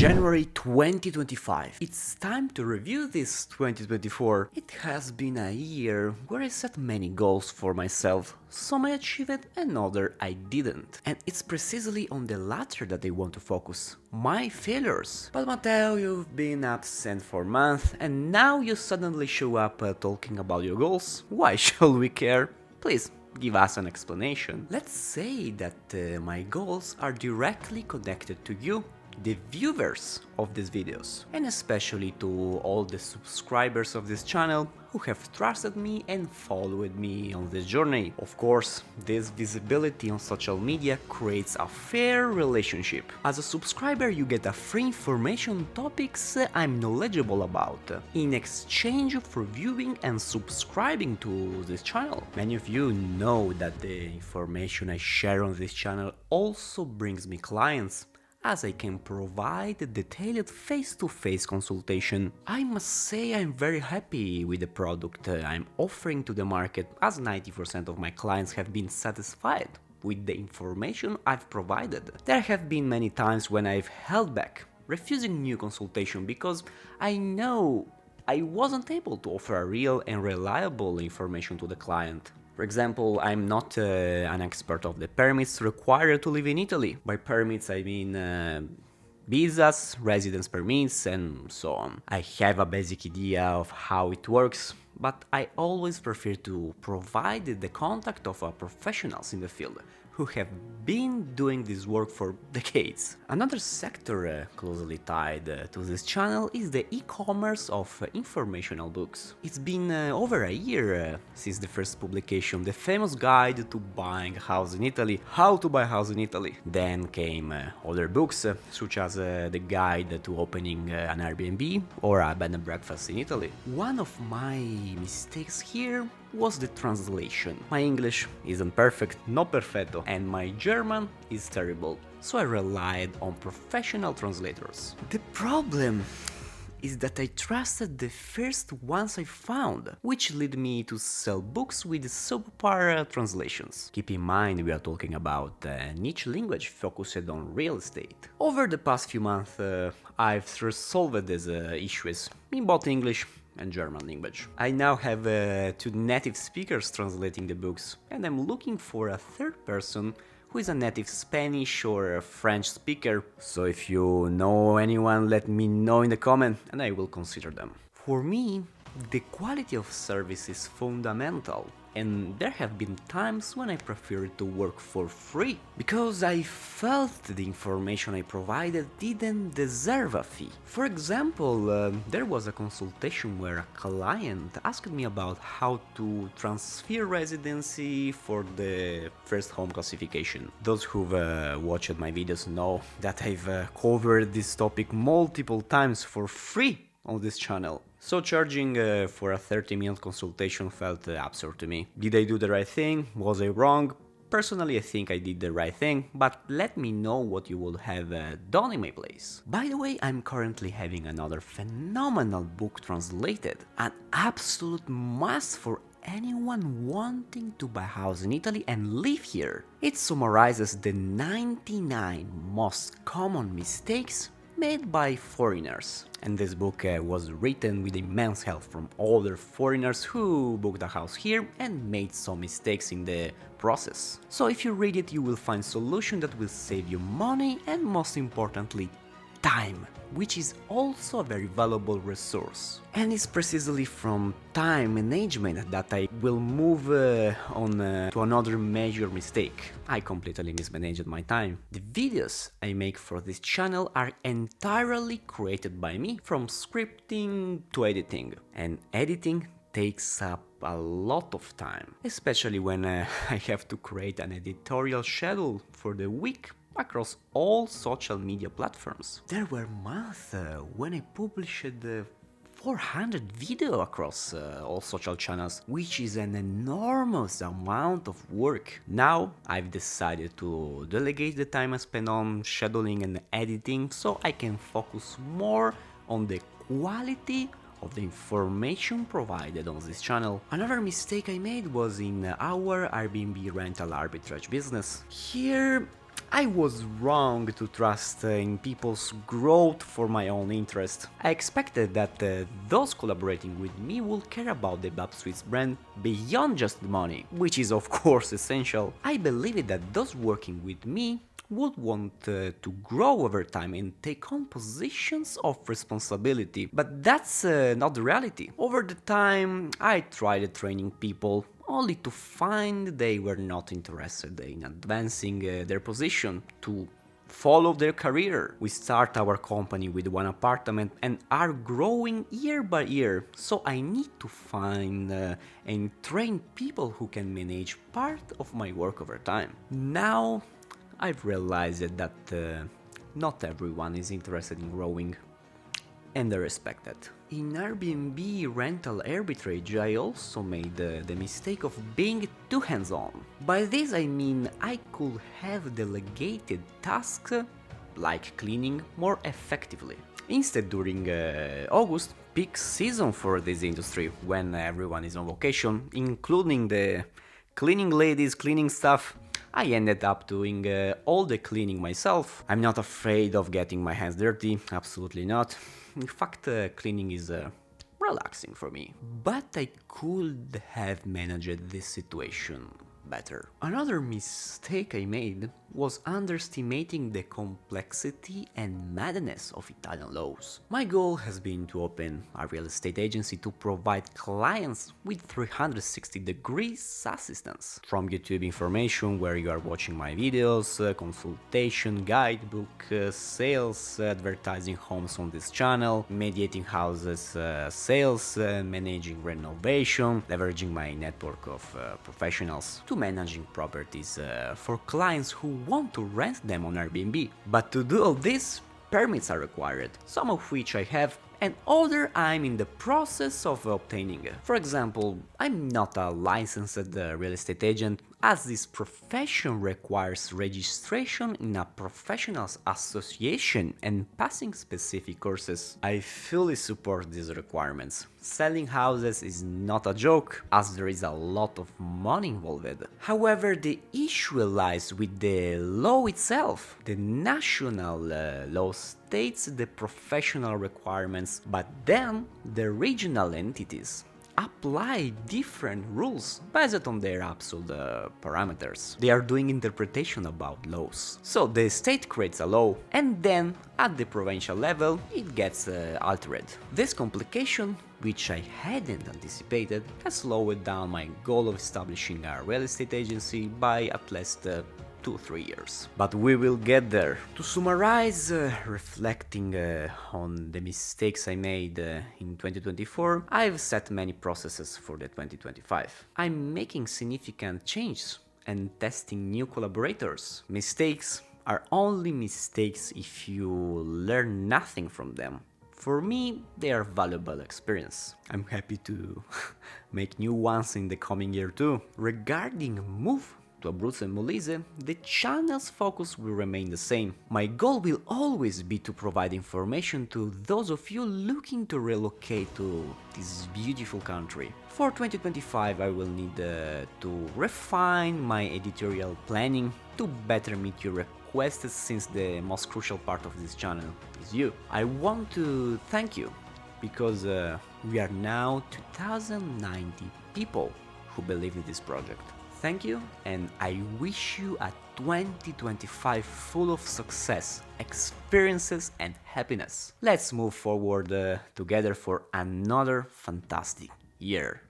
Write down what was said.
January 2025. It's time to review this 2024. It has been a year where I set many goals for myself. Some I achieved and other I didn't. And it's precisely on the latter that I want to focus. My failures. But Matteo, you've been absent for months and now you suddenly show up talking about your goals. Why shall we care? Please, give us an explanation. Let's say that my goals are directly connected to you, the viewers of these videos, and especially to all the subscribers of this channel who have trusted me and followed me on this journey. Of course, this visibility on social media creates a fair relationship. As a subscriber, you get a free information on topics I'm knowledgeable about, in exchange for viewing and subscribing to this channel. Many of you know that the information I share on this channel also brings me clients, as I can provide a detailed face-to-face consultation. I must say I'm very happy with the product I'm offering to the market, as 90% of my clients have been satisfied with the information I've provided. There have been many times when I've held back, refusing new consultation because I know I wasn't able to offer a real and reliable information to the client. For example, I'm not an expert of the permits required to live in Italy. By permits I mean visas, residence permits and so on. I have a basic idea of how it works, but I always prefer to provide the contact of professionals in the field who have been doing this work for decades. Another sector closely tied to this channel is the e-commerce of informational books. It's been over a year since the first publication, the famous guide to buying a house in Italy, how to buy a house in Italy. Then came other books, such as the guide to opening an Airbnb or a bed and breakfast in Italy. One of my mistakes here was the translation. My English isn't perfect, no perfetto, and my German is terrible, so I relied on professional translators. The problem is that I trusted the first ones I found, which led me to sell books with subpar translations. Keep in mind we are talking about a niche language focused on real estate. Over the past few months I've resolved these issues in both English and German language. I now have two native speakers translating the books, and I'm looking for a third person who is a native Spanish or a French speaker. So if you know anyone, let me know in the comment and I will consider them. For me, the quality of service is fundamental, and there have been times when I preferred to work for free, because I felt the information I provided didn't deserve a fee. For example, there was a consultation where a client asked me about how to transfer residency for the first home classification. Those who've watched my videos know that I've covered this topic multiple times for free on this channel. So charging for a 30-minute consultation felt absurd to me. Did I do the right thing? Was I wrong? Personally, I think I did the right thing, but let me know what you would have done in my place. By the way, I'm currently having another phenomenal book translated, an absolute must for anyone wanting to buy a house in Italy and live here. It summarizes the 99 most common mistakes made by foreigners. And this book was written with immense help from other foreigners who booked a house here and made some mistakes in the process. So if you read it, you will find solutions that will save you money and, most importantly, time, which is also a very valuable resource. And it's precisely from time management that I will move on to another major mistake. I completely mismanaged my time. The videos I make for this channel are entirely created by me, from scripting to editing. And editing takes up a lot of time, especially when I have to create an editorial schedule for the week across all social media platforms. There were months when I published 400 videos across all social channels, which is an enormous amount of work. Now I've decided to delegate the time I spend on scheduling and editing so I can focus more on the quality of the information provided on this channel. Another mistake I made was in our Airbnb rental arbitrage business. Here I was wrong to trust in people's growth for my own interest. I expected that those collaborating with me would care about the Babsweets brand beyond just the money, which is of course essential. I believed that those working with me would want to grow over time and take on positions of responsibility, but that's not the reality. Over the time, I tried training people only to find they were not interested in advancing their position to follow their career. We start our company with one apartment and are growing year by year, so I need to find and train people who can manage part of my work over time. Now I've realized that not everyone is interested in growing, and I respect that. In Airbnb rental arbitrage, I also made the mistake of being too hands-on. By this I mean I could have delegated tasks like cleaning more effectively. Instead, during August, peak season for this industry, when everyone is on vacation, including the cleaning ladies, cleaning staff, I ended up doing all the cleaning myself. I'm not afraid of getting my hands dirty, absolutely not. In fact, cleaning is relaxing for me. But I could have managed this situation better. Another mistake I made was underestimating the complexity and madness of Italian laws. My goal has been to open a real estate agency to provide clients with 360 degrees assistance. From YouTube information where you are watching my videos, consultation, guidebook, sales, advertising homes on this channel, mediating houses sales, managing renovation, leveraging my network of professionals, to managing properties for clients who want to rent them on Airbnb. But to do all this, permits are required, some of which I have and other I'm in the process of obtaining. For example, I'm not a licensed real estate agent, as this profession requires registration in a professionals association and passing specific courses. I fully support these requirements. Selling houses is not a joke, as there is a lot of money involved. However, the issue lies with the law itself. The national law states the professional requirements, but then the regional entities apply different rules based on their absolute parameters. They are doing interpretation about laws. So the state creates a law, and then at the provincial level it gets altered. This complication, which I hadn't anticipated, has slowed down my goal of establishing a real estate agency by at least 2-3 years. But we will get there. To summarize, reflecting on the mistakes I made in 2024, I've set many processes for the 2025. I'm making significant changes and testing new collaborators. Mistakes are only mistakes if you learn nothing from them. For me, they are valuable experience. I'm happy to make new ones in the coming year too. Regarding move to Abruzzo and Molise, the channel's focus will remain the same. My goal will always be to provide information to those of you looking to relocate to this beautiful country. For 2025, I will need to refine my editorial planning to better meet your requests, since the most crucial part of this channel is you. I want to thank you because we are now 2090 people who believe in this project. Thank you, and I wish you a 2025 full of success, experiences and happiness. Let's move forward together for another fantastic year.